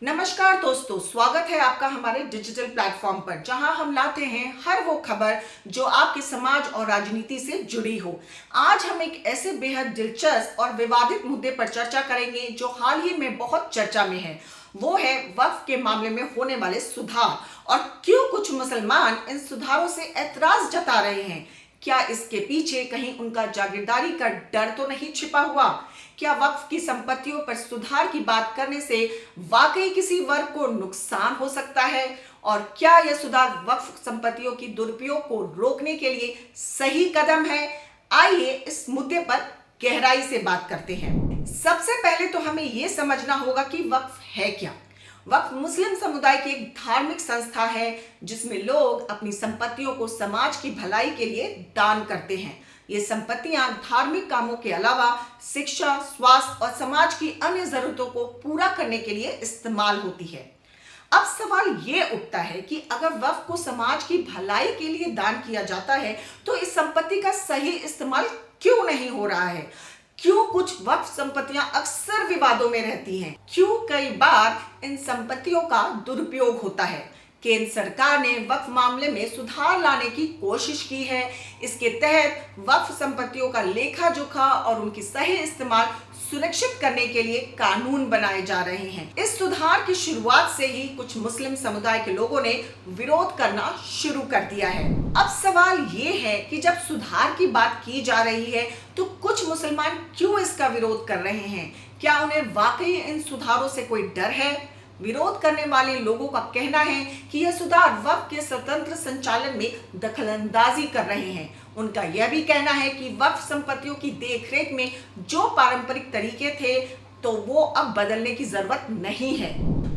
नमस्कार दोस्तों, स्वागत है आपका हमारे डिजिटल प्लेटफॉर्म पर, जहां हम लाते हैं हर वो खबर जो आपके समाज और राजनीति से जुड़ी हो। आज हम एक ऐसे बेहद दिलचस्प और विवादित मुद्दे पर चर्चा करेंगे जो हाल ही में बहुत चर्चा में है। वो है वक्फ के मामले में होने वाले सुधार और क्यों कुछ मुसलमान इन सुधारों से ऐतराज जता रहे हैं। क्या इसके पीछे कहीं उनका जागीरदारी का डर तो नहीं छिपा हुआ? क्या वक्फ की संपत्तियों पर सुधार की बात करने से वाकई किसी वर्ग को नुकसान हो सकता है? और क्या यह सुधार वक्फ संपत्तियों की दुरुपयोग को रोकने के लिए सही कदम है? आइए इस मुद्दे पर गहराई से बात करते हैं। सबसे पहले तो हमें यह समझना होगा कि वक्फ है क्या। वक्फ मुस्लिम समुदाय की एक धार्मिक संस्था है जिसमें लोग अपनी संपत्तियों को समाज की भलाई के लिए दान करते हैं। ये संपत्तियां धार्मिक कामों के अलावा शिक्षा, स्वास्थ्य और समाज की अन्य जरूरतों को पूरा करने के लिए इस्तेमाल होती है। अब सवाल ये उठता है कि अगर वक्फ को समाज की भलाई के लिए दान किया जाता है तो इस संपत्ति का सही इस्तेमाल क्यों नहीं हो रहा है? क्यों कुछ वक्फ संपत्तियां अक्सर विवादों में रहती हैं? क्यों कई बार इन संपत्तियों का दुरुपयोग होता है? केंद्र सरकार ने वक्फ मामले में सुधार लाने की कोशिश की है। इसके तहत वक्फ संपत्तियों का लेखा जोखा और उनकी सही इस्तेमाल सुनिश्चित करने के लिए कानून बनाए जा रहे हैं। इस सुधार की शुरुआत से ही कुछ मुस्लिम समुदाय के लोगों ने विरोध करना शुरू कर दिया है। अब सवाल ये है कि जब सुधार की बात की जा रही है तो कुछ मुसलमान क्यों इसका विरोध कर रहे हैं? क्या उन्हें वाकई इन सुधारों से कोई डर है? विरोध करने वाले लोगों का कहना है कि यह सुधार वक्फ के स्वतंत्र संचालन में दखलंदाजी कर रहे हैं। उनका यह भी कहना है कि वक्फ संपत्तियों की देखरेख में जो पारंपरिक तरीके थे तो वो अब बदलने की जरूरत नहीं है।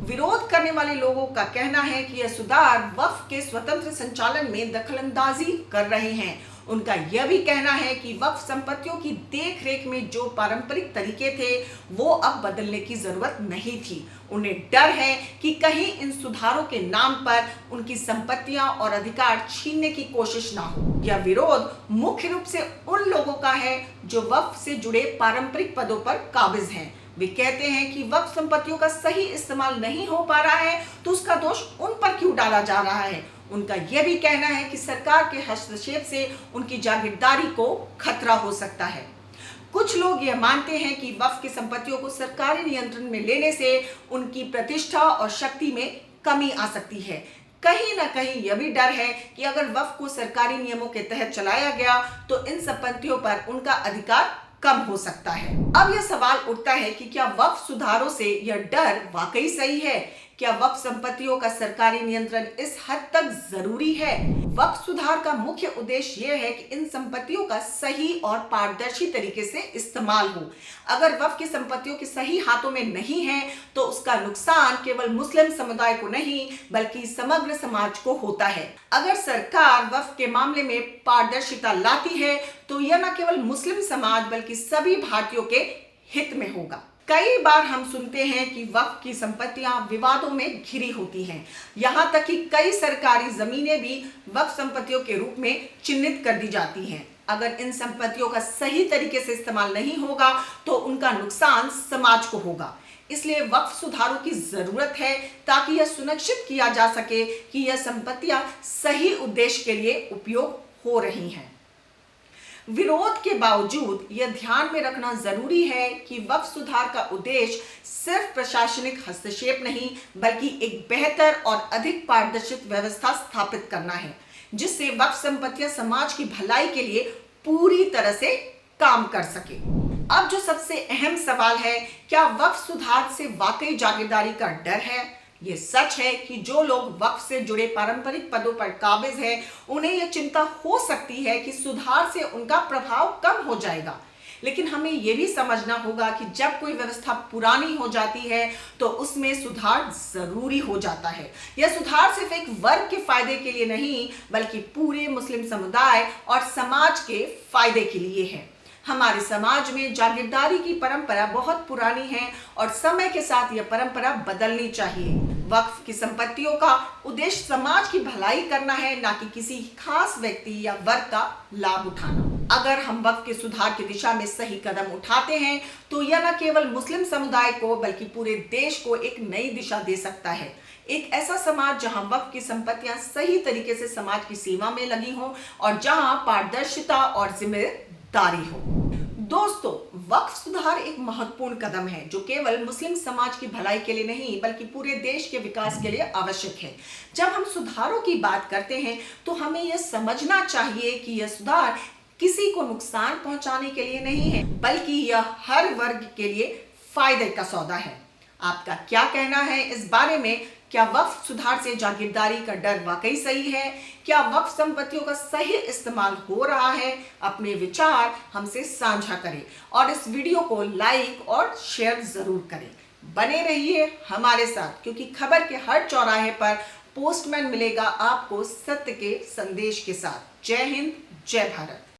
विरोध करने वाले लोगों का कहना है कि यह सुधार वक्फ के स्वतंत्र संचालन में दखलंदाजी कर रहे हैं। उनका यह भी कहना है कि वक्फ संपत्तियों की देखरेख में जो पारंपरिक तरीके थे वो अब बदलने की जरूरत नहीं थी। उन्हें डर है कि कहीं इन सुधारों के नाम पर उनकी संपत्तियां और अधिकार छीनने की कोशिश ना हो। यह विरोध मुख्य रूप से उन लोगों का है जो वक्फ से जुड़े पारंपरिक पदों पर काबिज हैं। वे कहते हैं कि वक्फ संपत्तियों का सही इस्तेमाल नहीं हो पा रहा है तो उसका दोष उन पर क्यों डाला जा रहा है। उनका यह भी कहना है कि सरकार के हस्तक्षेप से उनकी जागीरदारी को खतरा हो सकता है। कुछ लोग यह मानते हैं कि वक्फ की संपत्तियों को सरकारी नियंत्रण में लेने से उनकी प्रतिष्ठा और शक्ति में कमी आ सकती है। कहीं ना कहीं यह भी डर है कि अगर वक्फ को सरकारी नियमों के तहत चलाया गया तो इन संपत्तियों पर उनका अधिकार कम हो सकता है। अब यह सवाल उठता है कि क्या वक्फ सुधारों से यह डर वाकई सही है? क्या वक्फ संपत्तियों का सरकारी नियंत्रण इस हद तक जरूरी है? वक्फ सुधार का मुख्य उद्देश्य यह है कि इन संपत्तियों का सही और पारदर्शी तरीके से इस्तेमाल हो। अगर वक्फ की संपत्तियों के सही हाथों में नहीं है तो उसका नुकसान केवल मुस्लिम समुदाय को नहीं बल्कि समग्र समाज को होता है। अगर सरकार वक्फ के मामले में पारदर्शिता लाती है तो यह न केवल मुस्लिम समाज बल्कि सभी भारतीयों के हित में होगा। कई बार हम सुनते हैं कि वक्फ की संपत्तियां विवादों में घिरी होती हैं। यहां तक कि कई सरकारी जमीनें भी वक्फ संपत्तियों के रूप में चिन्हित कर दी जाती हैं। अगर इन संपत्तियों का सही तरीके से इस्तेमाल नहीं होगा तो उनका नुकसान समाज को होगा। इसलिए वक्फ सुधारों की जरूरत है ताकि यह सुनिश्चित किया जा सके कि यह संपत्तियां सही उद्देश्य के लिए उपयोग हो रही हैं। विरोध के बावजूद यह ध्यान में रखना जरूरी है कि वक्फ सुधार का उद्देश्य सिर्फ प्रशासनिक हस्तक्षेप नहीं बल्कि एक बेहतर और अधिक पारदर्शी व्यवस्था स्थापित करना है जिससे वक्फ संपत्तियां समाज की भलाई के लिए पूरी तरह से काम कर सके। अब जो सबसे अहम सवाल है, क्या वक्फ सुधार से वाकई जागीरदारी का डर है? ये सच है कि जो लोग वक्फ से जुड़े पारंपरिक पदों पर काबिज हैं, उन्हें यह चिंता हो सकती है कि सुधार से उनका प्रभाव कम हो जाएगा। लेकिन हमें यह भी समझना होगा कि जब कोई व्यवस्था पुरानी हो जाती है तो उसमें सुधार जरूरी हो जाता है। यह सुधार सिर्फ एक वर्ग के फायदे के लिए नहीं बल्कि पूरे मुस्लिम समुदाय और समाज के फायदे के लिए है। हमारे समाज में जागीरदारी की परंपरा बहुत पुरानी है और समय के साथ यह परंपरा बदलनी चाहिए। वक्फ की संपत्तियों का उद्देश्य समाज की भलाई करना है, ना कि किसी खास व्यक्ति या वर्ग का लाभ उठाना। अगर हम वक्फ के सुधार की दिशा में सही कदम उठाते हैं तो यह न केवल मुस्लिम समुदाय को बल्कि पूरे देश को एक नई दिशा दे सकता है। एक ऐसा समाज जहां वक्फ की संपत्तियां सही तरीके से समाज की सेवा में लगी हों और जहां पारदर्शिता और जिम्मेदारी हो। दोस्तों, वक्फ सुधार एक महत्वपूर्ण कदम है जो केवल मुस्लिम समाज की भलाई के लिए नहीं बल्कि पूरे देश के विकास के लिए आवश्यक है। जब हम सुधारों की बात करते हैं तो हमें यह समझना चाहिए कि यह सुधार किसी को नुकसान पहुंचाने के लिए नहीं है, बल्कि यह हर वर्ग के लिए फायदे का सौदा है। आपका क्या कहना है इस बारे में? क्या वक्फ सुधार से जागीरदारी का डर वाकई सही है? क्या वक्फ संपत्तियों का सही इस्तेमाल हो रहा है? अपने विचार हमसे साझा करें और इस वीडियो को लाइक और शेयर जरूर करें। बने रहिए हमारे साथ, क्योंकि खबर के हर चौराहे पर पोस्टमैन मिलेगा आपको सत्य के संदेश के साथ। जय हिंद, जय भारत।